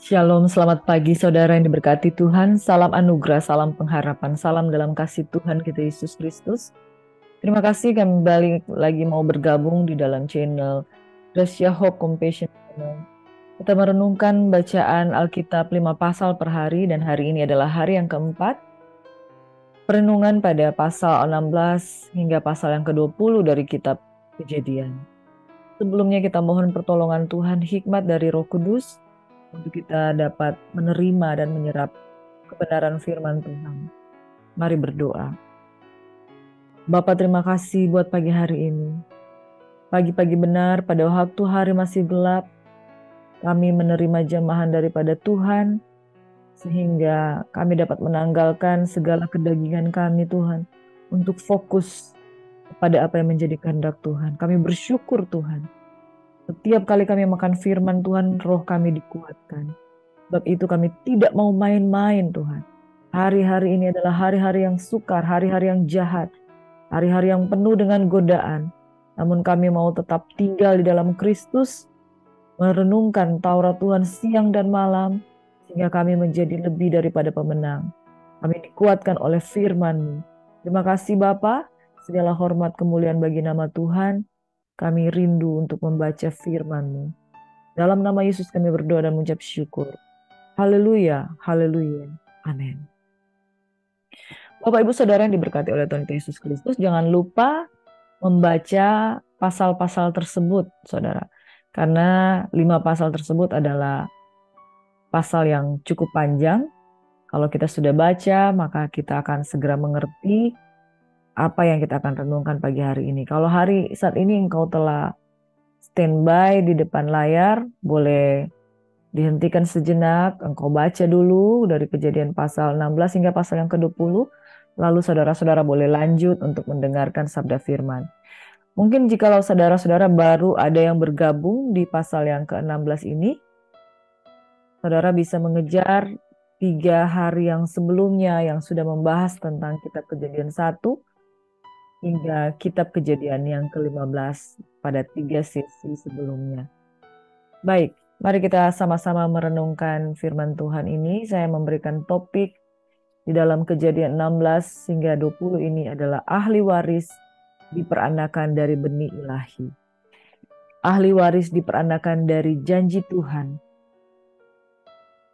Shalom, selamat pagi saudara yang diberkati Tuhan. Salam anugerah, salam pengharapan, salam dalam kasih Tuhan kita Yesus Kristus. Terima kasih kami balik lagi mau bergabung di dalam channel Gracia Hope Compassion Channel. Kita merenungkan bacaan Alkitab 5 pasal per hari dan hari ini adalah hari yang keempat. Perenungan pada pasal 16 hingga pasal yang ke-20 dari kitab Kejadian. Sebelumnya kita mohon pertolongan Tuhan, hikmat dari Roh Kudus untuk kita dapat menerima dan menyerap kebenaran firman Tuhan. Mari berdoa. Bapa, terima kasih buat pagi hari ini. Pagi-pagi benar pada waktu hari masih gelap, kami menerima jamahan daripada Tuhan, sehingga kami dapat menanggalkan segala kedagingan kami Tuhan, untuk fokus kepada apa yang menjadi kehendak Tuhan. Kami bersyukur Tuhan. Setiap kali kami makan firman Tuhan, roh kami dikuatkan. Sebab itu kami tidak mau main-main Tuhan. Hari-hari ini adalah hari-hari yang sukar, hari-hari yang jahat, hari-hari yang penuh dengan godaan. Namun kami mau tetap tinggal di dalam Kristus, merenungkan Taurat Tuhan siang dan malam, sehingga kami menjadi lebih daripada pemenang. Kami dikuatkan oleh firman-Mu. Terima kasih Bapa, segala hormat kemuliaan bagi nama Tuhan. Kami rindu untuk membaca firman-Mu. Dalam nama Yesus kami berdoa dan mengucap syukur. Haleluya, haleluya, amin. Bapak Ibu Saudara yang diberkati oleh Tuhan Yesus Kristus, jangan lupa membaca pasal-pasal tersebut, Saudara. Karena 5 pasal tersebut adalah pasal yang cukup panjang. Kalau kita sudah baca, maka kita akan segera mengerti apa yang kita akan renungkan pagi hari ini. Kalau saat ini engkau telah standby di depan layar, boleh dihentikan sejenak, engkau baca dulu dari Kejadian pasal 16 hingga pasal yang ke-20, lalu saudara-saudara boleh lanjut untuk mendengarkan sabda firman. Mungkin jikalau saudara-saudara baru ada yang bergabung di pasal yang ke-16 ini, saudara bisa mengejar 3 hari yang sebelumnya yang sudah membahas tentang kitab Kejadian 1 hingga kitab Kejadian yang ke-15 pada 3 sesi sebelumnya. Baik, mari kita sama-sama merenungkan firman Tuhan ini. Saya memberikan topik di dalam Kejadian 16 hingga 20 ini adalah ahli waris diperanakan dari benih ilahi. Ahli waris diperanakan dari janji Tuhan.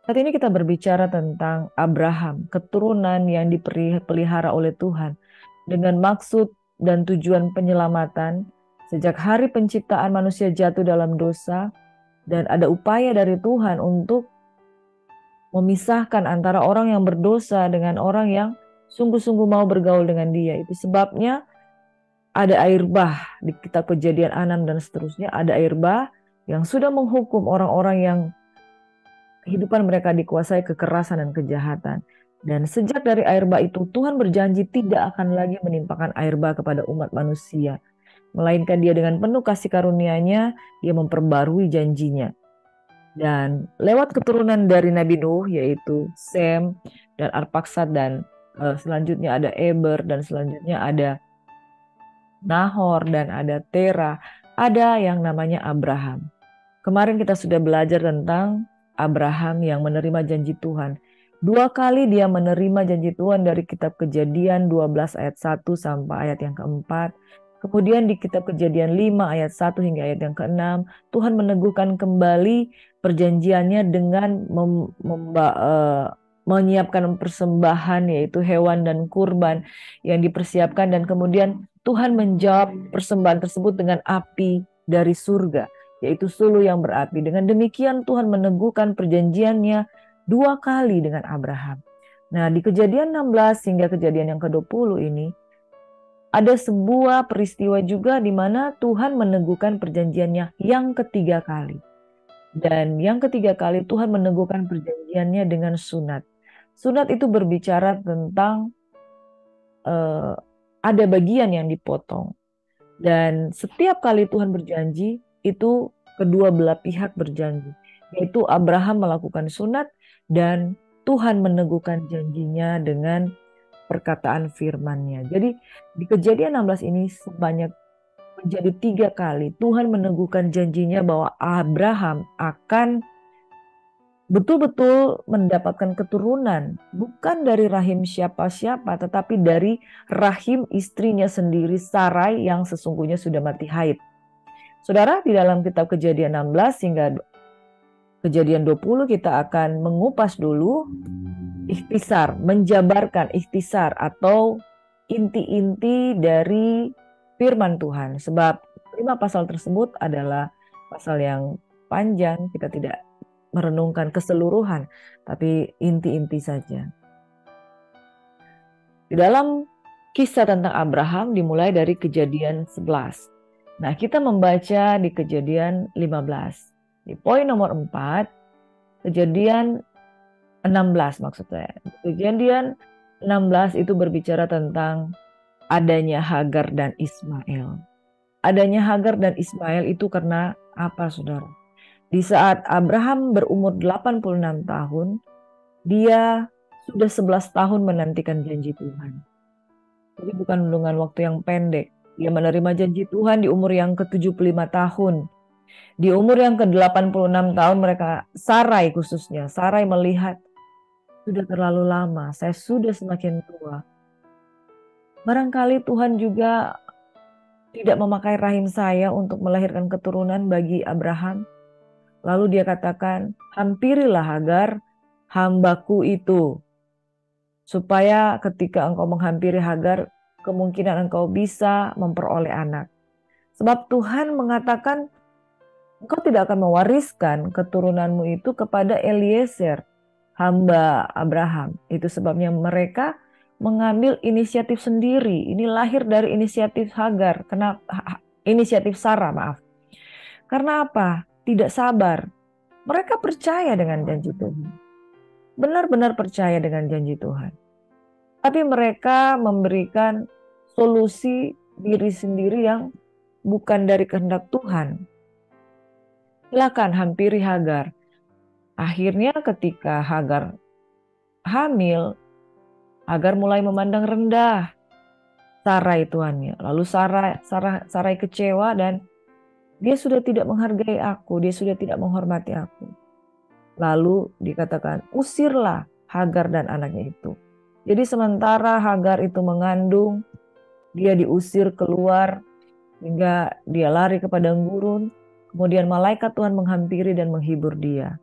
Saat ini kita berbicara tentang Abraham, keturunan yang dipelihara oleh Tuhan dengan maksud dan tujuan penyelamatan sejak hari penciptaan manusia jatuh dalam dosa. Dan ada upaya dari Tuhan untuk memisahkan antara orang yang berdosa dengan orang yang sungguh-sungguh mau bergaul dengan dia. Itu sebabnya ada air bah di kitab Kejadian 6 dan seterusnya. Ada air bah yang sudah menghukum orang-orang yang kehidupan mereka dikuasai kekerasan dan kejahatan. Dan sejak dari air bah itu Tuhan berjanji tidak akan lagi menimpakan air bah kepada umat manusia. Melainkan dia dengan penuh kasih karunia-Nya, dia memperbarui janjinya. Dan lewat keturunan dari Nabi Nuh yaitu Sem dan Arpaksad dan selanjutnya ada Eber dan selanjutnya ada Nahor dan ada Tera, ada yang namanya Abraham. Kemarin kita sudah belajar tentang Abraham yang menerima janji Tuhan. 2 kali dia menerima janji Tuhan dari kitab Kejadian 12 ayat 1 sampai ayat yang keempat. Kemudian di kitab Kejadian 5 ayat 1 hingga ayat yang ke-6, Tuhan meneguhkan kembali perjanjiannya dengan menyiapkan persembahan yaitu hewan dan kurban yang dipersiapkan, dan kemudian Tuhan menjawab persembahan tersebut dengan api dari surga, yaitu suluh yang berapi. Dengan demikian Tuhan meneguhkan perjanjiannya 2 kali dengan Abraham. Nah, di Kejadian 16 hingga Kejadian yang ke-20 ini ada sebuah peristiwa juga di mana Tuhan meneguhkan perjanjiannya yang ketiga kali. Dan yang ketiga kali Tuhan meneguhkan perjanjiannya dengan sunat. Sunat itu berbicara tentang ada bagian yang dipotong. Dan setiap kali Tuhan berjanji, itu kedua belah pihak berjanji. Yaitu Abraham melakukan sunat dan Tuhan meneguhkan janjinya dengan perkataan firman-Nya. Jadi di Kejadian 16 ini sebanyak menjadi 3 kali Tuhan meneguhkan janjinya bahwa Abraham akan betul-betul mendapatkan keturunan, bukan dari rahim siapa-siapa, tetapi dari rahim istrinya sendiri, Sarai, yang sesungguhnya sudah mati haid. Saudara, di dalam kitab Kejadian 16 hingga Kejadian 20 kita akan mengupas dulu ikhtisar, menjabarkan ikhtisar atau inti-inti dari firman Tuhan. Sebab 5 pasal tersebut adalah pasal yang panjang, kita tidak merenungkan keseluruhan, tapi inti-inti saja. Di dalam kisah tentang Abraham dimulai dari Kejadian 11. Nah, kita membaca di Kejadian 15. Di poin nomor 4, Kejadian 16 maksudnya. Kejadian 16 itu berbicara tentang adanya Hagar dan Ismail. Adanya Hagar dan Ismail itu karena apa, saudara? Di saat Abraham berumur 86 tahun, dia sudah 11 tahun menantikan janji Tuhan. Jadi bukan dengan waktu yang pendek. Dia menerima janji Tuhan di umur yang ke-75 tahun. Di umur yang ke-86 tahun mereka, Sarai khususnya, Sarai melihat sudah terlalu lama, saya sudah semakin tua. Barangkali Tuhan juga tidak memakai rahim saya untuk melahirkan keturunan bagi Abraham. Lalu dia katakan, hampirilah Hagar, hambaku itu. Supaya ketika engkau menghampiri Hagar, kemungkinan engkau bisa memperoleh anak. Sebab Tuhan mengatakan, engkau tidak akan mewariskan keturunanmu itu kepada Eliezer, hamba Abraham. Itu sebabnya mereka mengambil inisiatif sendiri. Ini lahir dari inisiatif Hagar, inisiatif Sarah, maaf. Karena apa? Tidak sabar. Mereka percaya dengan janji Tuhan. Benar-benar percaya dengan janji Tuhan. Tapi mereka memberikan solusi diri sendiri yang bukan dari kehendak Tuhan. Silakan hampiri Hagar. Akhirnya ketika Hagar hamil, Hagar mulai memandang rendah Sarai tuannya. Lalu Sarai kecewa dan dia sudah tidak menghargai aku, dia sudah tidak menghormati aku. Lalu dikatakan, usirlah Hagar dan anaknya itu. Jadi sementara Hagar itu mengandung, dia diusir keluar hingga dia lari ke padang gurun. Kemudian malaikat Tuhan menghampiri dan menghibur dia.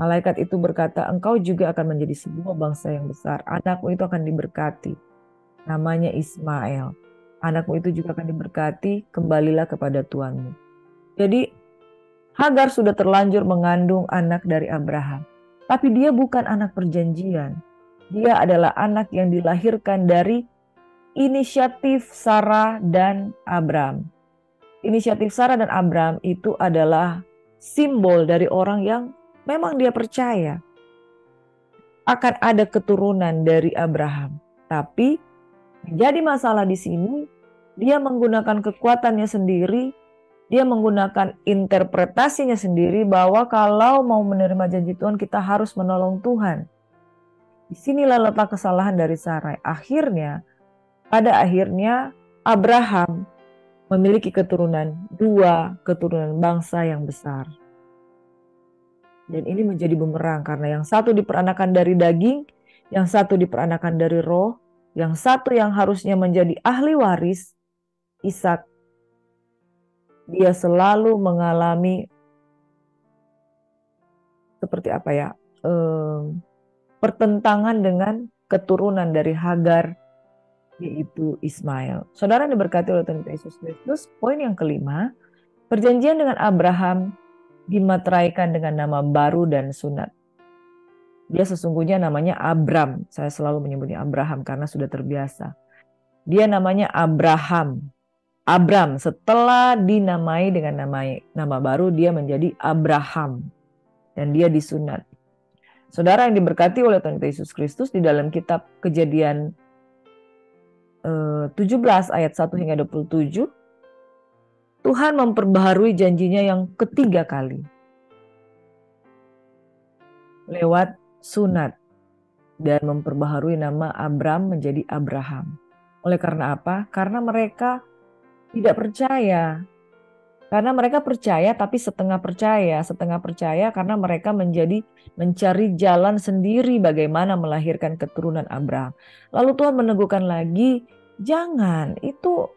Malaikat itu berkata, engkau juga akan menjadi sebuah bangsa yang besar. Anakmu itu akan diberkati. Namanya Ismail. Anakmu itu juga akan diberkati, kembalilah kepada Tuanmu. Jadi Hagar sudah terlanjur mengandung anak dari Abraham. Tapi dia bukan anak perjanjian. Dia adalah anak yang dilahirkan dari inisiatif Sarah dan Abram. Inisiatif Sarah dan Abram itu adalah simbol dari orang yang memang dia percaya akan ada keturunan dari Abraham. Tapi jadi masalah di sini, dia menggunakan kekuatannya sendiri, dia menggunakan interpretasinya sendiri bahwa kalau mau menerima janji Tuhan kita harus menolong Tuhan. Disinilah letak kesalahan dari Sarai. Pada akhirnya Abraham memiliki keturunan, 2 keturunan bangsa yang besar. Dan ini menjadi bumerang karena yang satu diperanakan dari daging, yang satu diperanakan dari roh, yang satu yang harusnya menjadi ahli waris, Ishak, dia selalu mengalami seperti apa ya, pertentangan dengan keturunan dari Hagar, yaitu Ismail. Saudara diberkati oleh Tuhan Yesus Kristus. Poin yang kelima, perjanjian dengan Abraham dimateraikan dengan nama baru dan sunat. Dia sesungguhnya namanya Abram. Saya selalu menyebutnya Abraham karena sudah terbiasa. Dia namanya Abraham. Abram, setelah dinamai dengan nama baru, dia menjadi Abraham. Dan dia disunat. Saudara yang diberkati oleh Tuhan Yesus Kristus, di dalam kitab Kejadian 17 ayat 1 hingga 27, Tuhan memperbaharui janjinya yang ketiga kali. Lewat sunat. Dan memperbaharui nama Abram menjadi Abraham. Oleh karena apa? Karena mereka tidak percaya Karena mereka percaya tapi setengah percaya. Setengah percaya karena mereka mencari jalan sendiri bagaimana melahirkan keturunan Abraham. Lalu Tuhan meneguhkan lagi, jangan, itu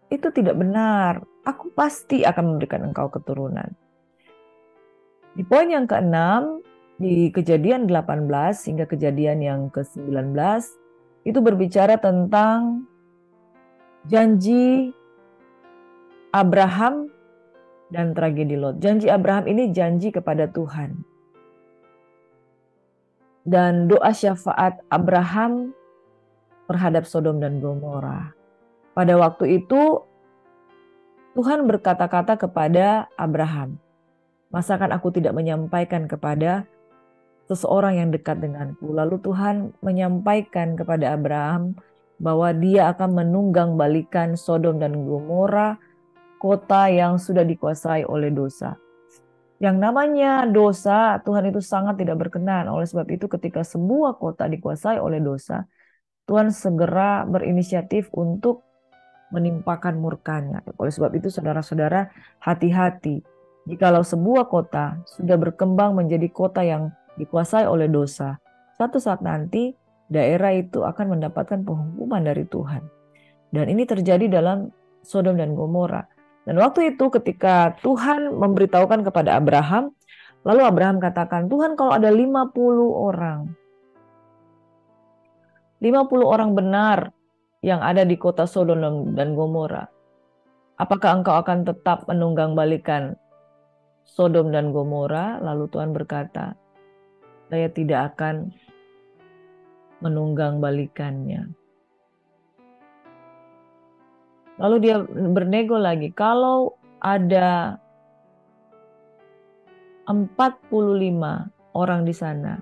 tidak benar. Aku pasti akan memberikan engkau keturunan. Di poin yang keenam, di Kejadian 18 hingga Kejadian yang ke-19, itu berbicara tentang janji Abraham dan tragedi Lot. Janji Abraham ini janji kepada Tuhan. Dan doa syafaat Abraham terhadap Sodom dan Gomora. Pada waktu itu Tuhan berkata-kata kepada Abraham, masakan aku tidak menyampaikan kepada seseorang yang dekat denganku. Lalu Tuhan menyampaikan kepada Abraham bahwa dia akan menunggang balikan Sodom dan Gomora, kota yang sudah dikuasai oleh dosa. Yang namanya dosa, Tuhan itu sangat tidak berkenan. Oleh sebab itu ketika sebuah kota dikuasai oleh dosa, Tuhan segera berinisiatif untuk menimpakan murkanya. Oleh sebab itu saudara-saudara, hati-hati. Jikalau sebuah kota sudah berkembang menjadi kota yang dikuasai oleh dosa, suatu saat nanti daerah itu akan mendapatkan penghukuman dari Tuhan. Dan ini terjadi dalam Sodom dan Gomora. Dan waktu itu ketika Tuhan memberitahukan kepada Abraham, lalu Abraham katakan, Tuhan kalau ada 50 orang, 50 orang benar yang ada di kota Sodom dan Gomora, apakah engkau akan tetap menunggang balikan Sodom dan Gomora? Lalu Tuhan berkata, saya tidak akan menunggang balikannya. Lalu dia bernego lagi, kalau ada 45 orang di sana,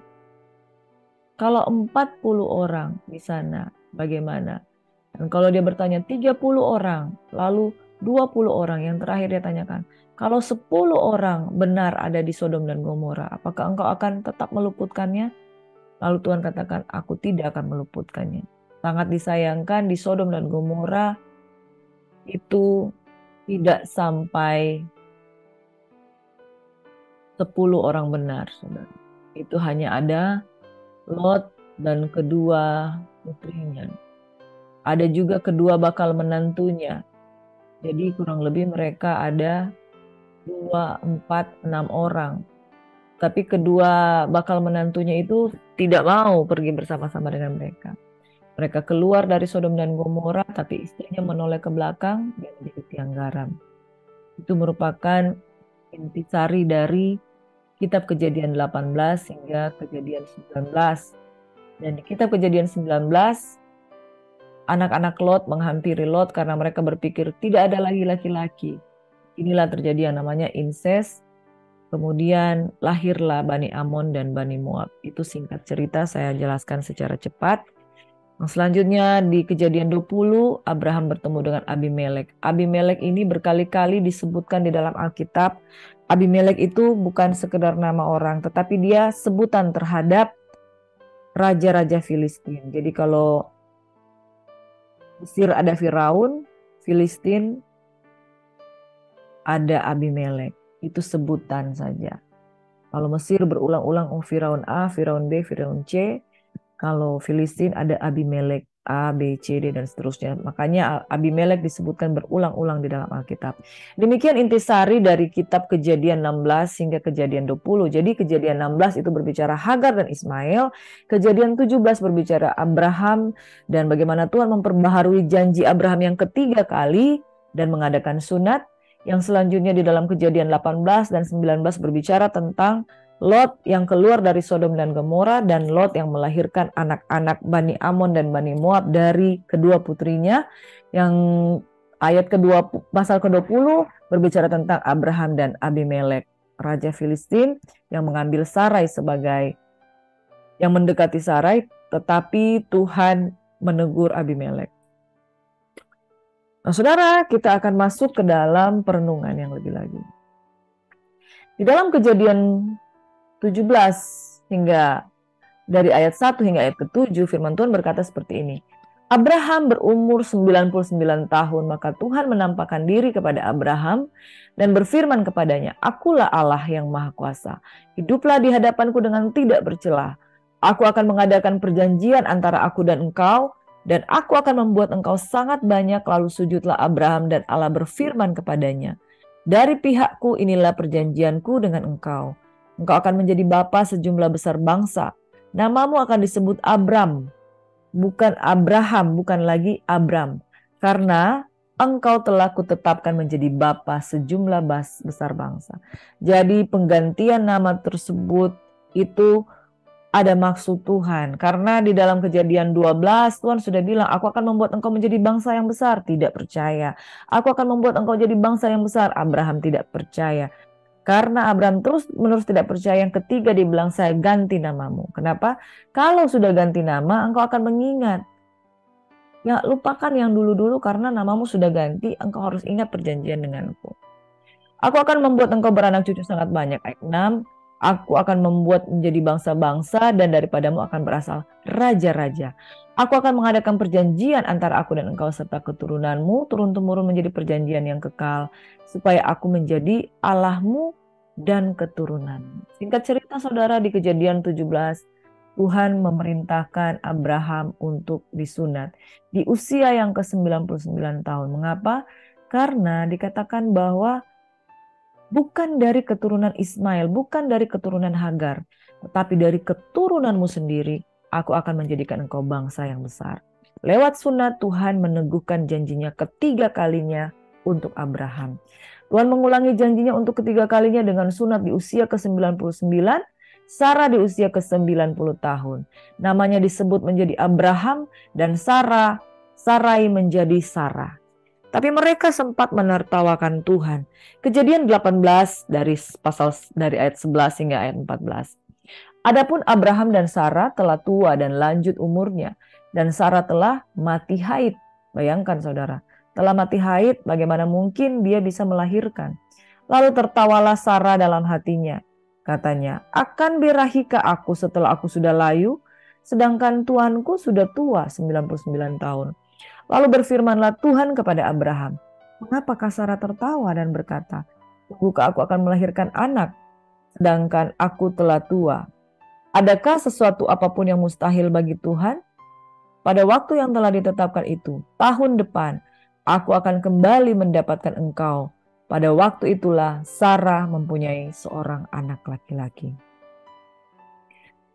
kalau 40 orang di sana, bagaimana? Dan kalau dia bertanya 30 orang, lalu 20 orang, yang terakhir dia tanyakan, kalau 10 orang benar ada di Sodom dan Gomora, apakah engkau akan tetap meluputkannya? Lalu Tuhan katakan, aku tidak akan meluputkannya. Sangat disayangkan di Sodom dan Gomora itu tidak sampai 10 orang benar, saudara. Itu hanya ada Lot dan kedua putrinya. Ada juga kedua bakal menantunya. Jadi kurang lebih mereka ada 2, 4, 6 orang. Tapi kedua bakal menantunya itu tidak mau pergi bersama-sama dengan mereka. Mereka keluar dari Sodom dan Gomora, tapi istrinya menoleh ke belakang dan menjadi tiang garam. Itu merupakan intisari dari kitab Kejadian 18 hingga Kejadian 19. Dan di kitab Kejadian 19, anak-anak Lot menghampiri Lot karena mereka berpikir tidak ada lagi laki-laki. Inilah terjadi yang namanya incest. Kemudian lahirlah Bani Amon dan Bani Moab. Itu singkat cerita, saya jelaskan secara cepat. Yang selanjutnya di Kejadian 20, Abraham bertemu dengan Abimelek. Abimelek ini berkali-kali disebutkan di dalam Alkitab. Abimelek itu bukan sekedar nama orang, tetapi dia sebutan terhadap raja-raja Filistin. Jadi kalau Mesir ada Firaun, Filistin ada Abimelek. Itu sebutan saja. Kalau Mesir berulang-ulang Firaun A, Firaun B, Firaun C. Kalau Filistin ada Abimelek A, B, C, D, dan seterusnya. Makanya Abimelek disebutkan berulang-ulang di dalam Alkitab. Demikian intisari dari kitab Kejadian 16 hingga Kejadian 20. Jadi Kejadian 16 itu berbicara Hagar dan Ismail. Kejadian 17 berbicara Abraham dan bagaimana Tuhan memperbaharui janji Abraham yang ketiga kali dan mengadakan sunat. Yang selanjutnya di dalam Kejadian 18 dan 19 berbicara tentang Lot yang keluar dari Sodom dan Gomora dan Lot yang melahirkan anak-anak Bani Amon dan Bani Moab dari kedua putrinya. Yang ayat kedua pasal ke-20 berbicara tentang Abraham dan Abimelek, raja Filistin yang mengambil Sarai sebagai yang mendekati Sarai, tetapi Tuhan menegur Abimelek. Nah, saudara, kita akan masuk ke dalam perenungan yang lebih lagi. Di dalam Kejadian 17 hingga dari ayat 1 hingga ayat ke-7, firman Tuhan berkata seperti ini. Abraham berumur 99 tahun, maka Tuhan menampakkan diri kepada Abraham dan berfirman kepadanya, "Akulah Allah yang Maha Kuasa. Hiduplah di hadapanku dengan tidak bercela. Aku akan mengadakan perjanjian antara aku dan engkau, dan aku akan membuat engkau sangat banyak." Lalu sujudlah Abraham dan Allah berfirman kepadanya, "Dari pihakku inilah perjanjianku dengan engkau. Engkau akan menjadi bapa sejumlah besar bangsa. Namamu akan disebut Abram, bukan Abraham, bukan lagi Abram, karena engkau telah kutetapkan menjadi bapa sejumlah besar bangsa." Jadi penggantian nama tersebut itu ada maksud Tuhan. Karena di dalam Kejadian 12 Tuhan sudah bilang, "Aku akan membuat engkau menjadi bangsa yang besar." Tidak percaya. "Aku akan membuat engkau jadi bangsa yang besar." Abraham tidak percaya. Karena Abraham terus menerus tidak percaya, yang ketiga dibilang, "Saya ganti namamu." Kenapa? Kalau sudah ganti nama, engkau akan mengingat. Ya, lupakan yang dulu-dulu karena namamu sudah ganti, engkau harus ingat perjanjian denganku. "Aku akan membuat engkau beranak cucu sangat banyak." Ayat 6, "Aku akan membuat menjadi bangsa-bangsa dan daripadamu akan berasal raja-raja. Aku akan mengadakan perjanjian antara aku dan engkau serta keturunanmu turun-temurun menjadi perjanjian yang kekal, supaya aku menjadi Allahmu dan keturunanmu." Singkat cerita saudara, di Kejadian 17 Tuhan memerintahkan Abraham untuk disunat di usia yang ke-99 tahun. Mengapa? Karena dikatakan bahwa bukan dari keturunan Ismail, bukan dari keturunan Hagar, tetapi dari keturunanmu sendiri, aku akan menjadikan engkau bangsa yang besar. Lewat sunat, Tuhan meneguhkan janjinya ketiga kalinya untuk Abraham. Tuhan mengulangi janjinya untuk ketiga kalinya dengan sunat di usia ke-99, Sarah di usia ke-90 tahun. Namanya disebut menjadi Abraham dan Sarai menjadi Sarah. Tapi mereka sempat menertawakan Tuhan. Kejadian 18 dari ayat 11 hingga ayat 14. "Adapun Abraham dan Sarah telah tua dan lanjut umurnya, dan Sarah telah mati haid." Bayangkan saudara, telah mati haid, bagaimana mungkin dia bisa melahirkan? Lalu tertawalah Sarah dalam hatinya. Katanya, "Akan birahikah aku setelah aku sudah layu? Sedangkan tuanku sudah tua 99 tahun. Lalu berfirmanlah Tuhan kepada Abraham, "Mengapakah Sarah tertawa dan berkata, Tunggukah aku akan melahirkan anak, sedangkan aku telah tua? Adakah sesuatu apapun yang mustahil bagi Tuhan?" Pada waktu yang telah ditetapkan itu, tahun depan, aku akan kembali mendapatkan engkau. Pada waktu itulah Sarah mempunyai seorang anak laki-laki.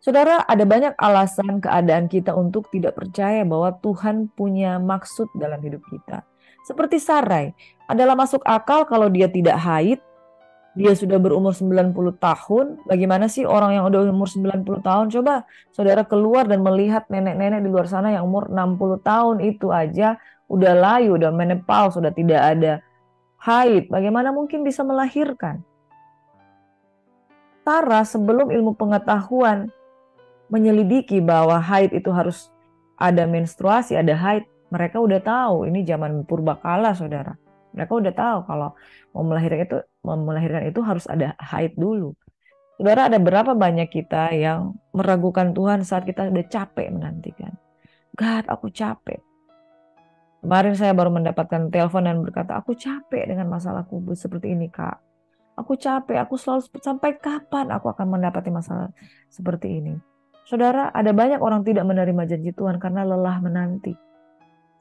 Saudara, ada banyak alasan keadaan kita untuk tidak percaya bahwa Tuhan punya maksud dalam hidup kita. Seperti Sarai, adalah masuk akal kalau dia tidak haid, dia sudah berumur 90 tahun. Bagaimana sih orang yang udah umur 90 tahun? Coba saudara keluar dan melihat nenek-nenek di luar sana yang umur 60 tahun itu aja udah layu, udah menopause, sudah tidak ada haid. Bagaimana mungkin bisa melahirkan? Sarah sebelum ilmu pengetahuan menyelidiki bahwa haid itu harus ada menstruasi, ada haid, mereka udah tahu. Ini zaman purbakala, saudara. Mereka udah tahu kalau mau melahirkan itu harus ada haid dulu. Saudara, ada berapa banyak kita yang meragukan Tuhan saat kita udah capek menantikan. "God, aku capek." Kemarin saya baru mendapatkan telepon dan berkata, "Aku capek dengan masalahku seperti ini, Kak. Aku capek, aku selalu sampai kapan aku akan mendapati masalah seperti ini?" Saudara, ada banyak orang tidak menerima janji Tuhan karena lelah menanti.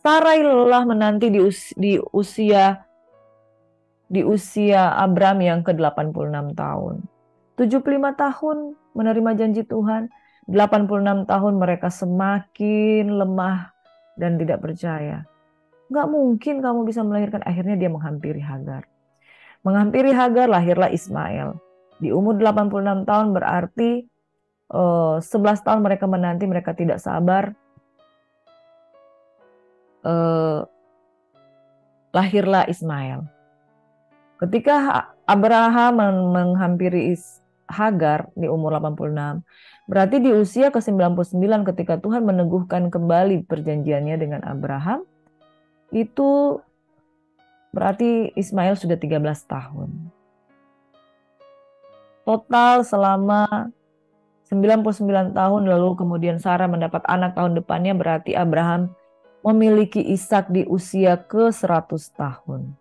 Sarai lelah menanti di usia Abram yang ke-86 tahun. 75 tahun menerima janji Tuhan, 86 tahun mereka semakin lemah dan tidak percaya. Nggak mungkin kamu bisa melahirkan. Akhirnya dia menghampiri Hagar. Menghampiri Hagar, lahirlah Ismail. Di umur 86 tahun berarti 11 tahun mereka menanti, mereka tidak sabar. Lahirlah Ismail. Ketika Abraham menghampiri Hagar di umur 86, berarti di usia ke-99 ketika Tuhan meneguhkan kembali perjanjiannya dengan Abraham, itu berarti Ismail sudah 13 tahun. Total selama 99 tahun, lalu kemudian Sarah mendapat anak tahun depannya, berarti Abraham memiliki Ishak di usia ke-100 tahun.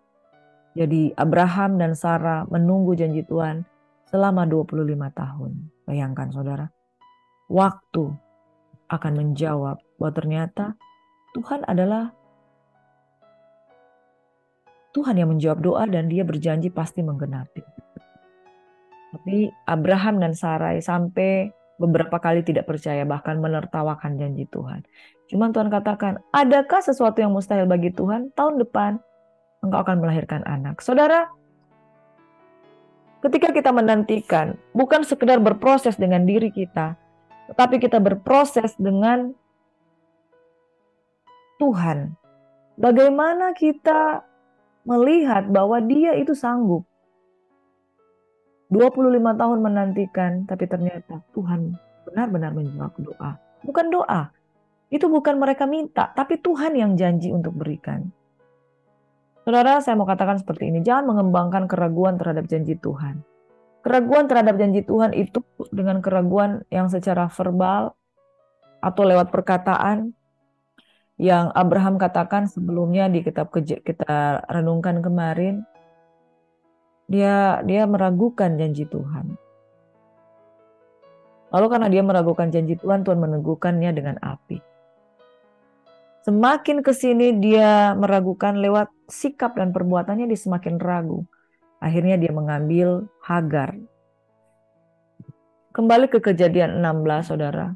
Jadi Abraham dan Sarah menunggu janji Tuhan selama 25 tahun. Bayangkan saudara, waktu akan menjawab bahwa ternyata Tuhan adalah Tuhan yang menjawab doa dan dia berjanji pasti menggenapi. Tapi Abraham dan Sarai sampai beberapa kali tidak percaya, bahkan menertawakan janji Tuhan. Cuman Tuhan katakan, adakah sesuatu yang mustahil bagi Tuhan? Tahun depan engkau akan melahirkan anak. Saudara, ketika kita menantikan, bukan sekedar berproses dengan diri kita, tetapi kita berproses dengan Tuhan. Bagaimana kita melihat bahwa dia itu sanggup. 25 tahun menantikan, tapi ternyata Tuhan benar-benar menjawab doa. Bukan doa, itu bukan mereka minta, tapi Tuhan yang janji untuk berikan. Saudara, saya mau katakan seperti ini, jangan mengembangkan keraguan terhadap janji Tuhan. Keraguan terhadap janji Tuhan itu dengan keraguan yang secara verbal atau lewat perkataan yang Abraham katakan sebelumnya di kitab kita renungkan kemarin. Dia meragukan janji Tuhan. Lalu karena dia meragukan janji Tuhan, Tuhan meneguhkannya dengan api. Semakin ke sini dia meragukan lewat sikap dan perbuatannya, dia semakin ragu. Akhirnya dia mengambil Hagar. Kembali ke Kejadian 16, saudara.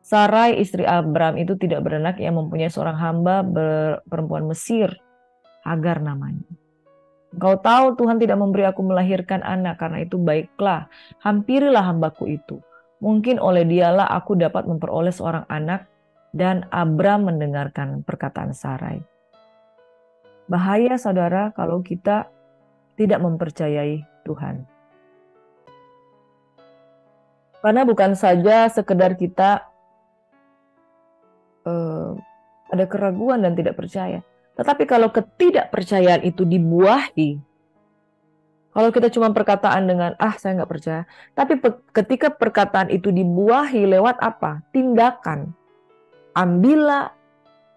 Sarai istri Abram itu tidak beranak, ia mempunyai seorang hamba perempuan Mesir, Hagar namanya. Engkau tahu Tuhan tidak memberi aku melahirkan anak, karena itu baiklah, hampirilah hambaku itu. Mungkin oleh dialah aku dapat memperoleh seorang anak. Dan Abram mendengarkan perkataan Sarai. Bahaya saudara kalau kita tidak mempercayai Tuhan. Karena bukan saja sekedar kita ada keraguan dan tidak percaya. Tetapi kalau ketidakpercayaan itu dibuahi, kalau kita cuma perkataan dengan, saya nggak percaya. Tapi ketika perkataan itu dibuahi lewat apa? Tindakan. Ambillah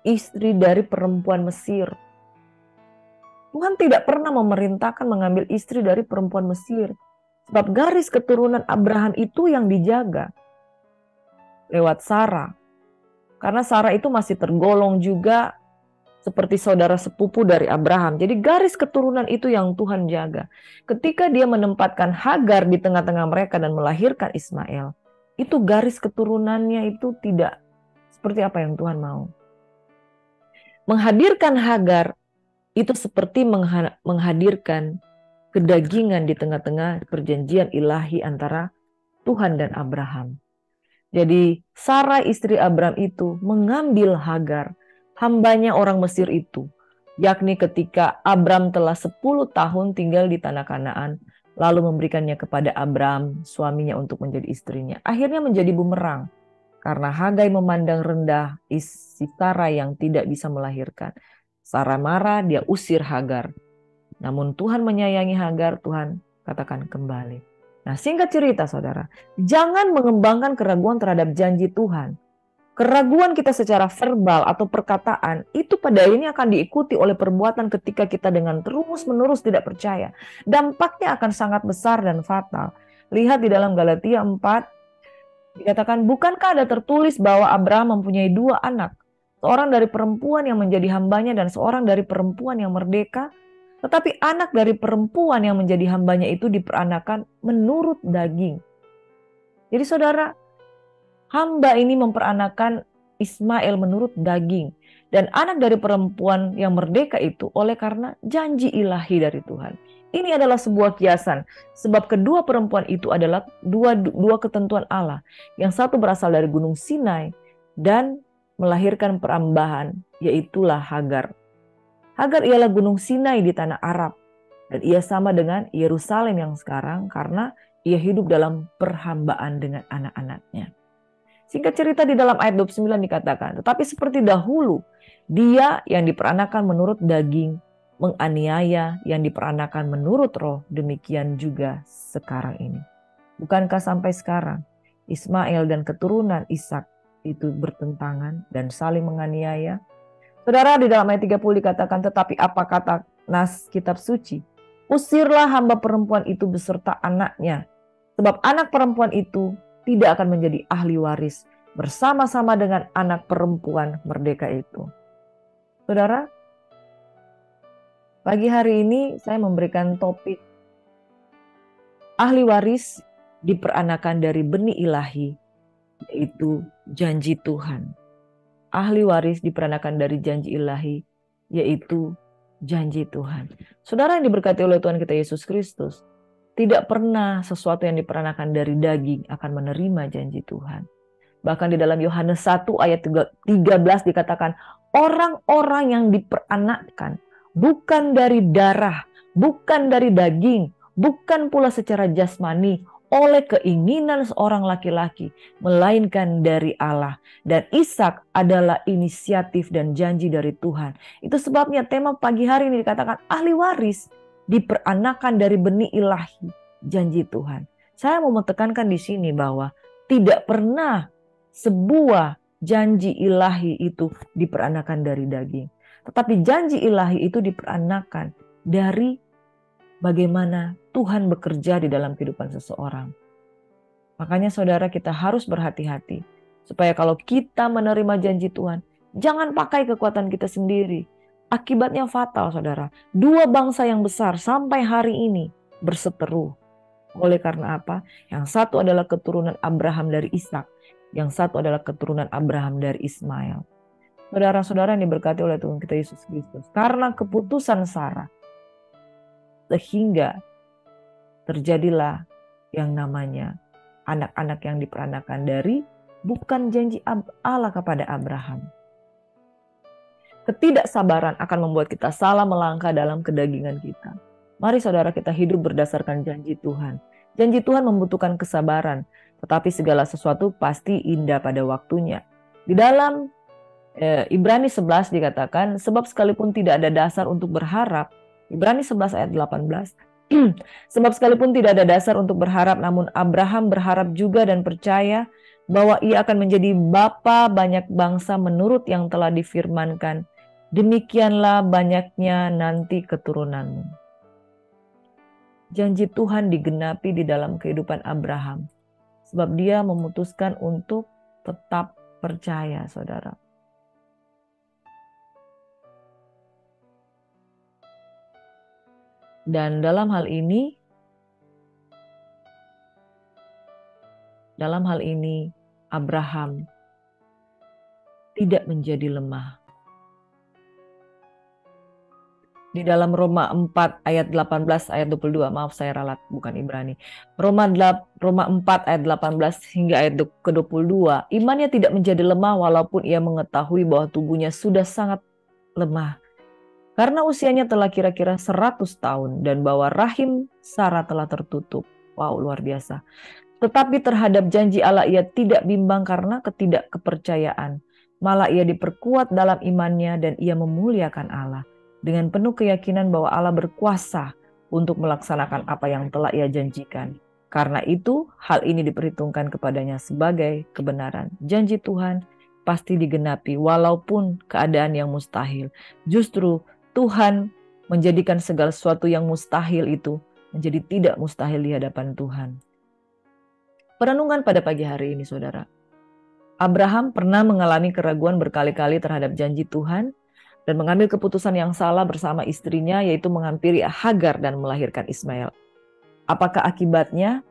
istri dari perempuan Mesir. Tuhan tidak pernah memerintahkan mengambil istri dari perempuan Mesir. Sebab garis keturunan Abraham itu yang dijaga. Lewat Sarah. Karena Sarah itu masih tergolong juga seperti saudara sepupu dari Abraham. Jadi garis keturunan itu yang Tuhan jaga. Ketika dia menempatkan Hagar di tengah-tengah mereka dan melahirkan Ismail, itu garis keturunannya itu tidak seperti apa yang Tuhan mau. Menghadirkan Hagar itu seperti menghadirkan kedagingan di tengah-tengah perjanjian ilahi antara Tuhan dan Abraham. Jadi Sarai istri Abraham itu mengambil Hagar, hambanya orang Mesir itu, yakni ketika Abram telah 10 tahun tinggal di tanah Kanaan, lalu memberikannya kepada Abram, suaminya, untuk menjadi istrinya. Akhirnya menjadi bumerang, karena Hagai memandang rendah si Sarai yang tidak bisa melahirkan. Sarai marah, dia usir Hagar. Namun Tuhan menyayangi Hagar, Tuhan katakan kembali. Nah, singkat cerita saudara, jangan mengembangkan keraguan terhadap janji Tuhan. Keraguan kita secara verbal atau perkataan itu pada akhirnya akan diikuti oleh perbuatan ketika kita dengan terus-menerus tidak percaya. Dampaknya akan sangat besar dan fatal. Lihat di dalam Galatia 4, dikatakan, bukankah ada tertulis bahwa Abraham mempunyai 2 anak? Seorang dari perempuan yang menjadi hambanya dan seorang dari perempuan yang merdeka. Tetapi anak dari perempuan yang menjadi hambanya itu diperanakan menurut daging. Jadi saudara, hamba ini memperanakan Ismail menurut daging. Dan anak dari perempuan yang merdeka itu oleh karena janji ilahi dari Tuhan. Ini adalah sebuah kiasan. Sebab kedua perempuan itu adalah dua ketentuan Allah. Yang satu berasal dari Gunung Sinai dan melahirkan perambahan, yaitulah Hagar. Hagar ialah Gunung Sinai di tanah Arab. Dan ia sama dengan Yerusalem yang sekarang karena ia hidup dalam perhambaan dengan anak-anaknya. Singkat cerita di dalam ayat 29 dikatakan, tetapi seperti dahulu, dia yang diperanakan menurut daging, menganiaya yang diperanakan menurut roh, demikian juga sekarang ini. Bukankah sampai sekarang, Ismail dan keturunan Ishak itu bertentangan dan saling menganiaya? Saudara, di dalam ayat 30 dikatakan, tetapi apa kata nas kitab suci? Usirlah hamba perempuan itu beserta anaknya, sebab anak perempuan itu tidak akan menjadi ahli waris bersama-sama dengan anak perempuan merdeka itu. Saudara, pagi hari ini saya memberikan topik ahli waris diperanakan dari benih ilahi, yaitu janji Tuhan. Ahli waris diperanakan dari janji ilahi, yaitu janji Tuhan. Saudara yang diberkati oleh Tuhan kita Yesus Kristus, tidak pernah sesuatu yang diperanakan dari daging akan menerima janji Tuhan. Bahkan di dalam Yohanes 1 ayat 13 dikatakan, orang-orang yang diperanakkan bukan dari darah, bukan dari daging, bukan pula secara jasmani, oleh keinginan seorang laki-laki, melainkan dari Allah. Dan Ishak adalah inisiatif dan janji dari Tuhan. Itu sebabnya tema pagi hari ini dikatakan ahli waris diperanakan dari benih ilahi, janji Tuhan. Saya mau menekankan di sini bahwa tidak pernah sebuah janji ilahi itu diperanakan dari daging. Tetapi janji ilahi itu diperanakan dari bagaimana Tuhan bekerja di dalam kehidupan seseorang. Makanya saudara, kita harus berhati-hati. Supaya kalau kita menerima janji Tuhan, jangan pakai kekuatan kita sendiri. Akibatnya fatal saudara. Dua bangsa yang besar sampai hari ini berseteru. Oleh karena apa? Yang satu adalah keturunan Abraham dari Ishak. Yang satu adalah keturunan Abraham dari Ismail. Saudara-saudara yang diberkati oleh Tuhan kita Yesus Kristus. Karena keputusan Sarah, sehingga terjadilah yang namanya anak-anak yang diperanakan dari bukan janji Allah kepada Abraham. Ketidaksabaran akan membuat kita salah melangkah dalam kedagingan kita. Mari saudara, kita hidup berdasarkan janji Tuhan. Janji Tuhan membutuhkan kesabaran, tetapi segala sesuatu pasti indah pada waktunya. Di dalam Ibrani 11 dikatakan, sebab sekalipun tidak ada dasar untuk berharap, Ibrani 11 ayat 18, sebab sekalipun tidak ada dasar untuk berharap, namun Abraham berharap juga dan percaya bahwa ia akan menjadi bapa banyak bangsa menurut yang telah difirmankan, demikianlah banyaknya nanti keturunanmu. Janji Tuhan digenapi di dalam kehidupan Abraham, sebab dia memutuskan untuk tetap percaya, saudara. Dan dalam hal ini Abraham tidak menjadi lemah. Di dalam Roma 4 ayat 18 ayat 22, maaf saya ralat bukan Ibrani. Roma 4 ayat 18 hingga ayat ke-22, imannya tidak menjadi lemah walaupun ia mengetahui bahwa tubuhnya sudah sangat lemah. Karena usianya telah kira-kira 100 tahun dan bahwa rahim Sarah telah tertutup. Wow, luar biasa. Tetapi terhadap janji Allah ia tidak bimbang karena ketidakkepercayaan. Malah ia diperkuat dalam imannya dan ia memuliakan Allah. Dengan penuh keyakinan bahwa Allah berkuasa untuk melaksanakan apa yang telah ia janjikan. Karena itu hal ini diperhitungkan kepadanya sebagai kebenaran. Janji Tuhan pasti digenapi walaupun keadaan yang mustahil. Justru Tuhan menjadikan segala sesuatu yang mustahil itu menjadi tidak mustahil di hadapan Tuhan. Perenungan pada pagi hari ini, saudara. Abraham pernah mengalami keraguan berkali-kali terhadap janji Tuhan dan mengambil keputusan yang salah bersama istrinya, yaitu menghampiri Hagar dan melahirkan Ismail. Apakah akibatnya?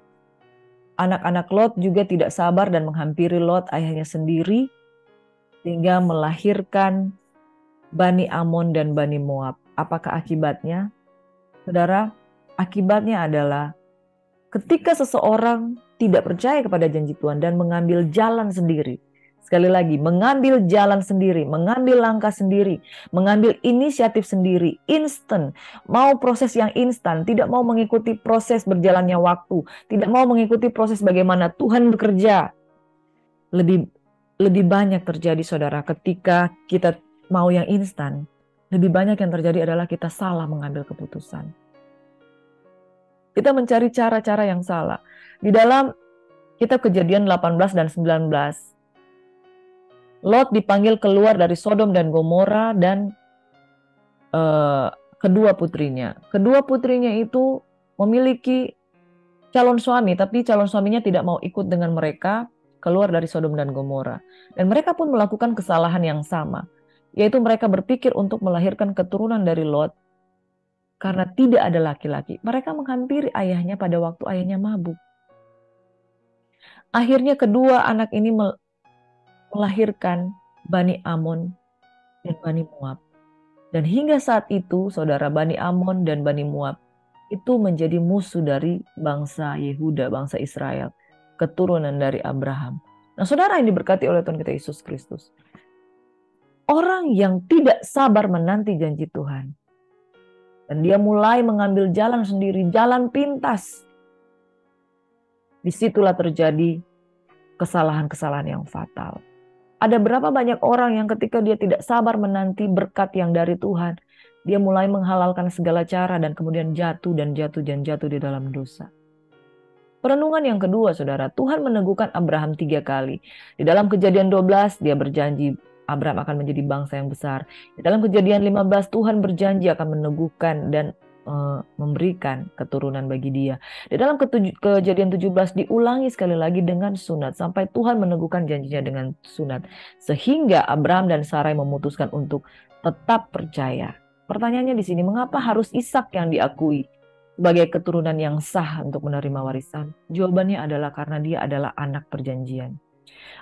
Anak-anak Lot juga tidak sabar dan menghampiri Lot ayahnya sendiri sehingga melahirkan Bani Amon dan Bani Moab. Apakah akibatnya? Saudara, akibatnya adalah ketika seseorang tidak percaya kepada janji Tuhan dan mengambil jalan sendiri. Sekali lagi, mengambil jalan sendiri, mengambil langkah sendiri, mengambil inisiatif sendiri, instan, mau proses yang instan, tidak mau mengikuti proses berjalannya waktu, tidak mau mengikuti proses bagaimana Tuhan bekerja. Lebih banyak terjadi, saudara, ketika kita mau yang instan, lebih banyak yang terjadi adalah kita salah mengambil keputusan. Kita mencari cara-cara yang salah. Di dalam kitab Kejadian 18 dan 19, Lot dipanggil keluar dari Sodom dan Gomora dan kedua putrinya. Kedua putrinya itu memiliki calon suami, tapi calon suaminya tidak mau ikut dengan mereka keluar dari Sodom dan Gomora. Dan mereka pun melakukan kesalahan yang sama, yaitu mereka berpikir untuk melahirkan keturunan dari Lot karena tidak ada laki-laki. Mereka menghampiri ayahnya pada waktu ayahnya mabuk. Akhirnya kedua anak ini melahirkan Bani Amon dan Bani Moab. Dan hingga saat itu, saudara, Bani Amon dan Bani Moab itu menjadi musuh dari bangsa Yehuda, bangsa Israel, keturunan dari Abraham. Nah, saudara yang diberkati oleh Tuhan kita Yesus Kristus, orang yang tidak sabar menanti janji Tuhan, dan dia mulai mengambil jalan sendiri, jalan pintas, disitulah terjadi kesalahan-kesalahan yang fatal. Ada berapa banyak orang yang ketika dia tidak sabar menanti berkat yang dari Tuhan, dia mulai menghalalkan segala cara dan kemudian jatuh di dalam dosa. Perenungan yang kedua, saudara, Tuhan meneguhkan Abraham 3 kali. Di dalam Kejadian 12, dia berjanji Abraham akan menjadi bangsa yang besar. Di dalam Kejadian 15, Tuhan berjanji akan meneguhkan dan memberikan keturunan bagi dia. Di dalam Kejadian 17 diulangi sekali lagi dengan sunat sampai Tuhan meneguhkan janjinya dengan sunat. Sehingga Abraham dan Sarai memutuskan untuk tetap percaya. Pertanyaannya di sini, mengapa harus Ishak yang diakui sebagai keturunan yang sah untuk menerima warisan? Jawabannya adalah karena dia adalah anak perjanjian.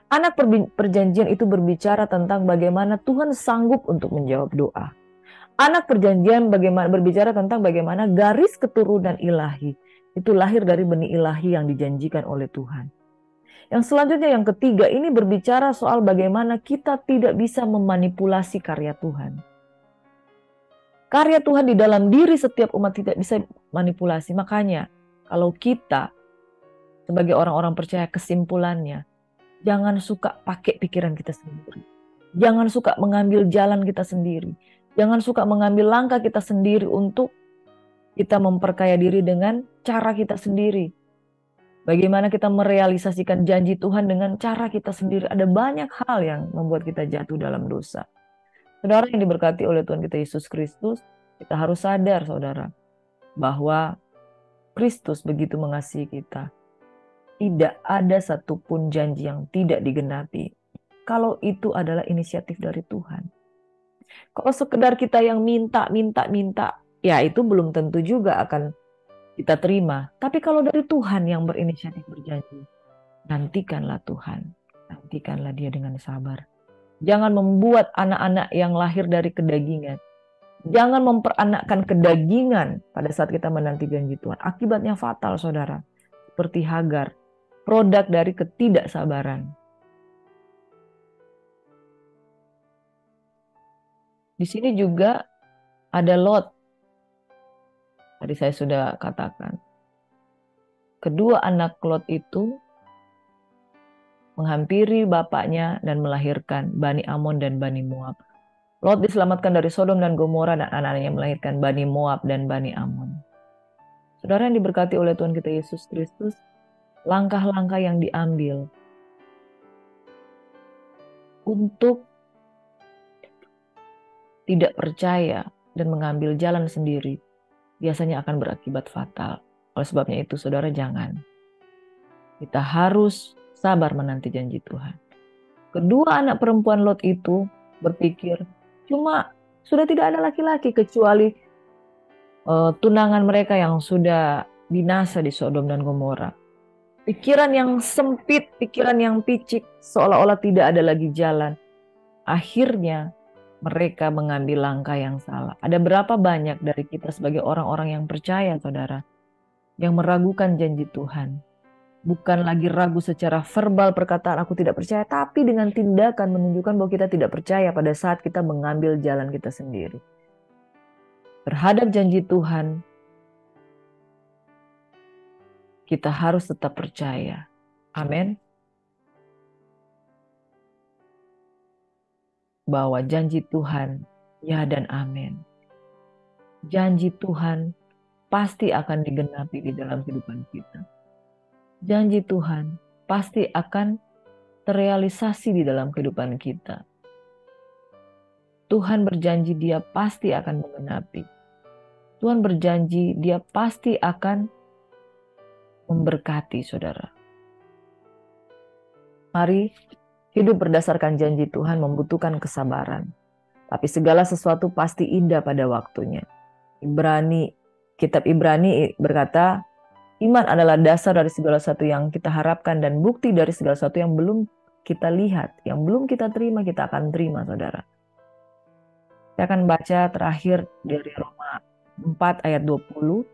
Anak perjanjian itu berbicara tentang bagaimana Tuhan sanggup untuk menjawab doa. Anak perjanjian berbicara tentang bagaimana garis keturunan ilahi itu lahir dari benih ilahi yang dijanjikan oleh Tuhan. Yang selanjutnya, yang ketiga, ini berbicara soal bagaimana kita tidak bisa memanipulasi karya Tuhan. Karya Tuhan di dalam diri setiap umat tidak bisa manipulasi. Makanya kalau kita sebagai orang-orang percaya, kesimpulannya, jangan suka pakai pikiran kita sendiri. Jangan suka mengambil jalan kita sendiri. Jangan suka mengambil langkah kita sendiri untuk kita memperkaya diri dengan cara kita sendiri. Bagaimana kita merealisasikan janji Tuhan dengan cara kita sendiri. Ada banyak hal yang membuat kita jatuh dalam dosa. Saudara yang diberkati oleh Tuhan kita Yesus Kristus, kita harus sadar, saudara, bahwa Kristus begitu mengasihi kita. Tidak ada satupun janji yang tidak digenapi. Kalau itu adalah inisiatif dari Tuhan. Kalau sekedar kita yang minta, ya itu belum tentu juga akan kita terima. Tapi kalau dari Tuhan yang berinisiatif berjanji, nantikanlah Tuhan. Nantikanlah Dia dengan sabar. Jangan membuat anak-anak yang lahir dari kedagingan. Jangan memperanakkan kedagingan pada saat kita menanti janji Tuhan. Akibatnya fatal, saudara. Seperti Hagar, produk dari ketidaksabaran. Di sini juga ada Lot. Tadi saya sudah katakan. Kedua anak Lot itu menghampiri bapaknya dan melahirkan Bani Amon dan Bani Moab. Lot diselamatkan dari Sodom dan Gomora dan anak-anaknya melahirkan Bani Moab dan Bani Amon. Saudara yang diberkati oleh Tuhan kita Yesus Kristus, langkah-langkah yang diambil untuk tidak percaya dan mengambil jalan sendiri biasanya akan berakibat fatal. Oleh sebabnya itu, saudara, jangan. Kita harus sabar menanti janji Tuhan. Kedua anak perempuan Lot itu berpikir, cuma sudah tidak ada laki-laki kecuali tunangan mereka yang sudah binasa di Sodom dan Gomora. Pikiran yang sempit, pikiran yang picik, seolah-olah tidak ada lagi jalan. Akhirnya mereka mengambil langkah yang salah. Ada berapa banyak dari kita sebagai orang-orang yang percaya, saudara, yang meragukan janji Tuhan. Bukan lagi ragu secara verbal perkataan aku tidak percaya, tapi dengan tindakan menunjukkan bahwa kita tidak percaya pada saat kita mengambil jalan kita sendiri. Terhadap janji Tuhan, kita harus tetap percaya. Amin. Bahwa janji Tuhan, ya dan amin. Janji Tuhan pasti akan digenapi di dalam kehidupan kita. Janji Tuhan pasti akan terrealisasi di dalam kehidupan kita. Tuhan berjanji Dia pasti akan menggenapi. Tuhan berjanji Dia pasti akan memberkati saudara. Mari hidup berdasarkan janji Tuhan membutuhkan kesabaran. Tapi segala sesuatu pasti indah pada waktunya. Kitab Ibrani berkata, iman adalah dasar dari segala sesuatu yang kita harapkan dan bukti dari segala sesuatu yang belum kita lihat, yang belum kita terima, kita akan terima, saudara. Saya akan baca terakhir dari Roma 4 ayat 20.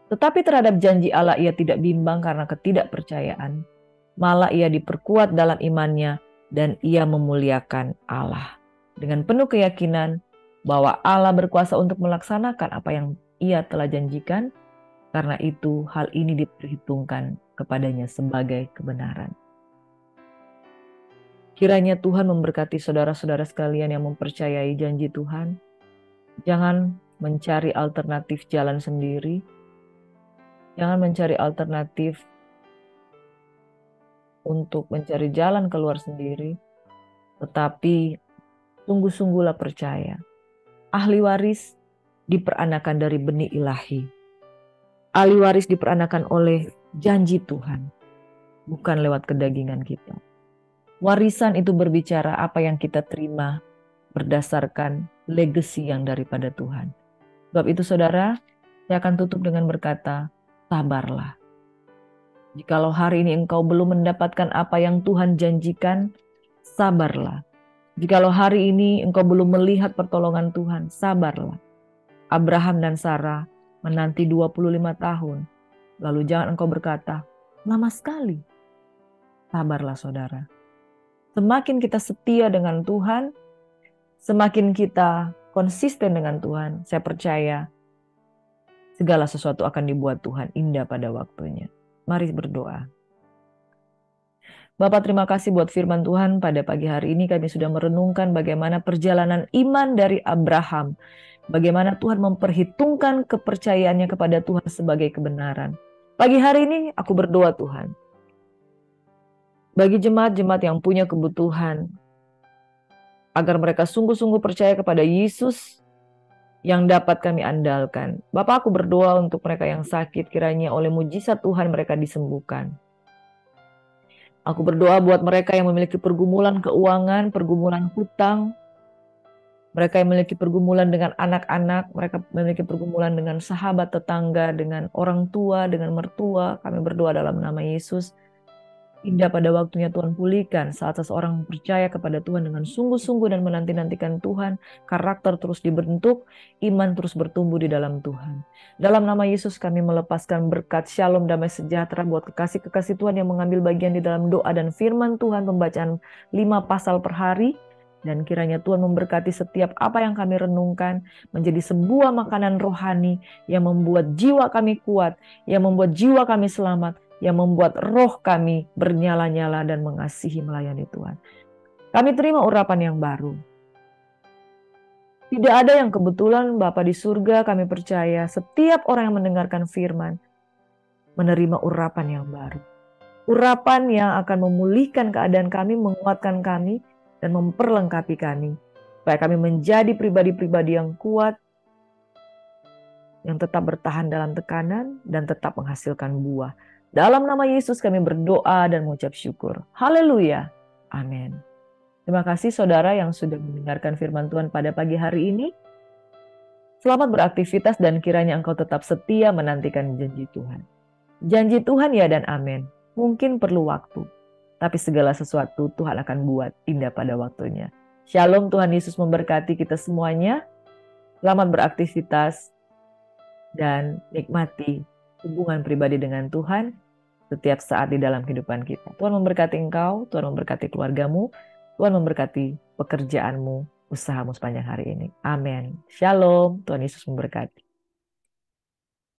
Tetapi terhadap janji Allah ia tidak bimbang karena ketidakpercayaan. Malah ia diperkuat dalam imannya dan ia memuliakan Allah. Dengan penuh keyakinan bahwa Allah berkuasa untuk melaksanakan apa yang ia telah janjikan. Karena itu hal ini diperhitungkan kepadanya sebagai kebenaran. Kiranya Tuhan memberkati saudara-saudara sekalian yang mempercayai janji Tuhan. Jangan mencari alternatif jalan sendiri. Jangan mencari alternatif untuk mencari jalan keluar sendiri. Tetapi sungguh-sungguhlah percaya. Ahli waris diperanakan dari benih ilahi. Ahli waris diperanakan oleh janji Tuhan, bukan lewat kedagingan kita. Warisan itu berbicara apa yang kita terima berdasarkan legacy yang daripada Tuhan. Sebab itu saudara, saya akan tutup dengan berkata, sabarlah. Jikalau hari ini engkau belum mendapatkan apa yang Tuhan janjikan, sabarlah. Jikalau hari ini engkau belum melihat pertolongan Tuhan, sabarlah. Abraham dan Sarah menanti 25 tahun. Lalu jangan engkau berkata, lama sekali. Sabarlah saudara. Semakin kita setia dengan Tuhan, semakin kita konsisten dengan Tuhan, saya percaya segala sesuatu akan dibuat Tuhan indah pada waktunya. Mari berdoa. Bapak, terima kasih buat firman Tuhan pada pagi hari ini. Kami sudah merenungkan bagaimana perjalanan iman dari Abraham. Bagaimana Tuhan memperhitungkan kepercayaannya kepada Tuhan sebagai kebenaran. Pagi hari ini aku berdoa Tuhan. Bagi jemaat-jemaat yang punya kebutuhan. Agar mereka sungguh-sungguh percaya kepada Yesus yang dapat kami andalkan. Bapak, aku berdoa untuk mereka yang sakit. Kiranya oleh mujizat Tuhan mereka disembuhkan. Aku berdoa buat mereka yang memiliki pergumulan keuangan, pergumulan hutang. Mereka yang memiliki pergumulan dengan anak-anak, mereka memiliki pergumulan dengan sahabat, tetangga, dengan orang tua, dengan mertua. Kami berdoa dalam nama Yesus. Indah pada waktunya Tuhan pulihkan saat seseorang percaya kepada Tuhan dengan sungguh-sungguh dan menanti-nantikan Tuhan. Karakter terus dibentuk, iman terus bertumbuh di dalam Tuhan. Dalam nama Yesus kami melepaskan berkat shalom, damai sejahtera buat kekasih-kekasih Tuhan yang mengambil bagian di dalam doa dan firman Tuhan, pembacaan 5 pasal per hari. Dan kiranya Tuhan memberkati setiap apa yang kami renungkan menjadi sebuah makanan rohani yang membuat jiwa kami kuat, yang membuat jiwa kami selamat, yang membuat roh kami bernyala-nyala dan mengasihi melayani Tuhan. Kami terima urapan yang baru. Tidak ada yang kebetulan Bapa di surga, kami percaya setiap orang yang mendengarkan firman menerima urapan yang baru. Urapan yang akan memulihkan keadaan kami, menguatkan kami, dan memperlengkapi kami. Supaya kami menjadi pribadi-pribadi yang kuat, yang tetap bertahan dalam tekanan, dan tetap menghasilkan buah. Dalam nama Yesus kami berdoa dan mengucap syukur. Haleluya. Amin. Terima kasih saudara yang sudah mendengarkan firman Tuhan pada pagi hari ini. Selamat beraktivitas dan kiranya engkau tetap setia menantikan janji Tuhan. Janji Tuhan ya dan amin. Mungkin perlu waktu. Tapi segala sesuatu Tuhan akan buat indah pada waktunya. Shalom, Tuhan Yesus memberkati kita semuanya. Selamat beraktivitas dan nikmati hubungan pribadi dengan Tuhan setiap saat di dalam kehidupan kita. Tuhan memberkati engkau, Tuhan memberkati keluargamu, Tuhan memberkati pekerjaanmu, usahamu sepanjang hari ini. Amin. Shalom, Tuhan Yesus memberkati.